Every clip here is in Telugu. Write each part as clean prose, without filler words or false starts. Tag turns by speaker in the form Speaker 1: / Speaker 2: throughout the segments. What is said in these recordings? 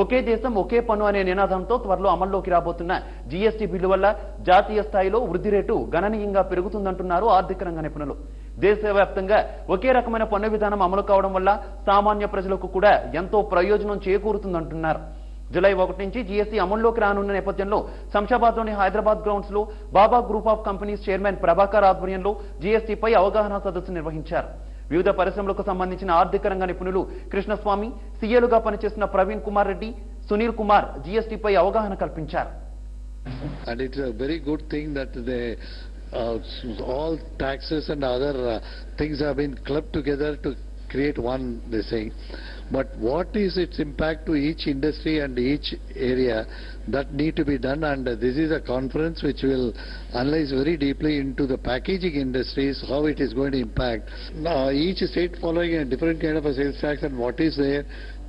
Speaker 1: ఒకే దేశం ఒకే పన్ను అనే నినాదంతో త్వరలో అమల్లోకి రాబోతున్న జీఎస్టీ బిల్లు వల్ల జాతీయ స్థాయిలో వృద్ధి రేటు గణనీయంగా పెరుగుతుందంటున్నారు ఆర్థిక రంగ నిపుణులు. దేశవ్యాప్తంగా ఒకే రకమైన పన్ను విధానం అమలు కావడం వల్ల సామాన్య ప్రజలకు కూడా ఎంతో ప్రయోజనం చేకూరుతుందంటున్నారు. జూలై 1 నుంచి జీఎస్టీ అమల్లోకి రానున్న నేపథ్యంలో శంషాబాద్లోని హైదరాబాద్ గ్రౌండ్స్ లో Baba group of companies chairman Prabhakar ఆధ్వర్యంలో జీఎస్టీపై అవగాహన సదస్సు నిర్వహించారు. వివిధ పరిశ్రమలకు సంబంధించిన ఆర్థిక రంగ నిపుణులు కృష్ణస్వామి, సీఏలుగా పనిచేస్తున్న ప్రవీణ్ కుమార్ రెడ్డి, సునీల్ కుమార్ జీఎస్టీపై అవగాహన కల్పించారు.
Speaker 2: And it's a very good thing that all taxes and other things have been clubbed together to create one this thing. But what is its impact to each industry and each area that need to be done, and this is a conference which will analyze very deeply into the packaging industries, how it is going to impact. Now, each state following a different kind of a sales tax, and what is there,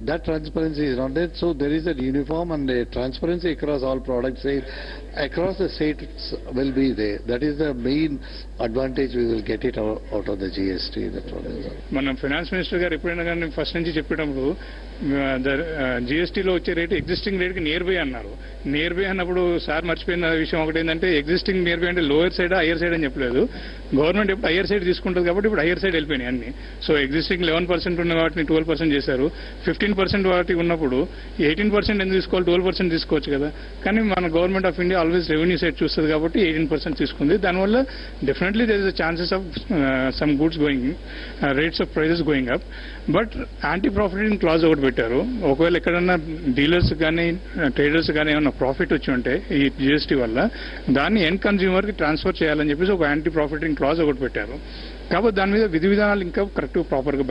Speaker 2: that transparency is not there. So there is a uniform and a transparency across all products across the states will be there. That is the main advantage we will get it out of the GST.
Speaker 3: మన ఫైనాన్స్ మినిస్టర్ గారు ఎప్పుడైనా కానీ ఫస్ట్ నుంచి చెప్పేటప్పుడు జీఎస్టీలో వచ్చే రేటు ఎగ్జిస్టింగ్ రేట్కి నియర్ బై అన్నారు. నియర్ బై అన్నప్పుడు సార్ మర్చిపోయిన విషయం ఒకటి ఏంటంటే ఎగ్జిస్టింగ్ నియర్ బై అంటే లోయర్ సైడ్ హయ్యర్ సైడ్ అని చెప్పలేదు. గవర్నమెంట్ ఎప్పుడు హయ్యర్ సైడ్ తీసుకుంటుంది కాబట్టి ఇప్పుడు హయ్యర్ సైడ్ వెళ్ళిపోయినాయి అన్ని. సో ఎగ్జిస్టింగ్ 11% ఉన్న వాటిని 12% చేశారు. 15% వాటి ఉన్నప్పుడు 18% ఎందుకు తీసుకోవాలి, 12% తీసుకోవచ్చు కదా. కానీ మన government of India always revenue side చూస్తుంది కాబట్టి 18% తీసుకుంది. దానివల్ల definitely there is a chances of some goods going, rates of prices going up. But anti profiting clause ఒకటి పెట్టారు. ఒకవేళ ఎక్కడన్నా డీలర్స్ కానీ ట్రేడర్స్ కానీ ఏమన్నా ప్రాఫిట్ వచ్చి ఉంటే ఈ జిఎస్టీ వల్ల దాన్ని ఎండ్ కన్స్యూమర్కి ట్రాన్స్ఫర్ చేయాలని చెప్పేసి ఒక యాంటీ ప్రాఫిటింగ్ క్లాజ్ ఒకటి పెట్టారు. కాబట్టి దాని మీద విధి విధానాలు ఇంకా కరెక్ట్గా ప్రాపర్గా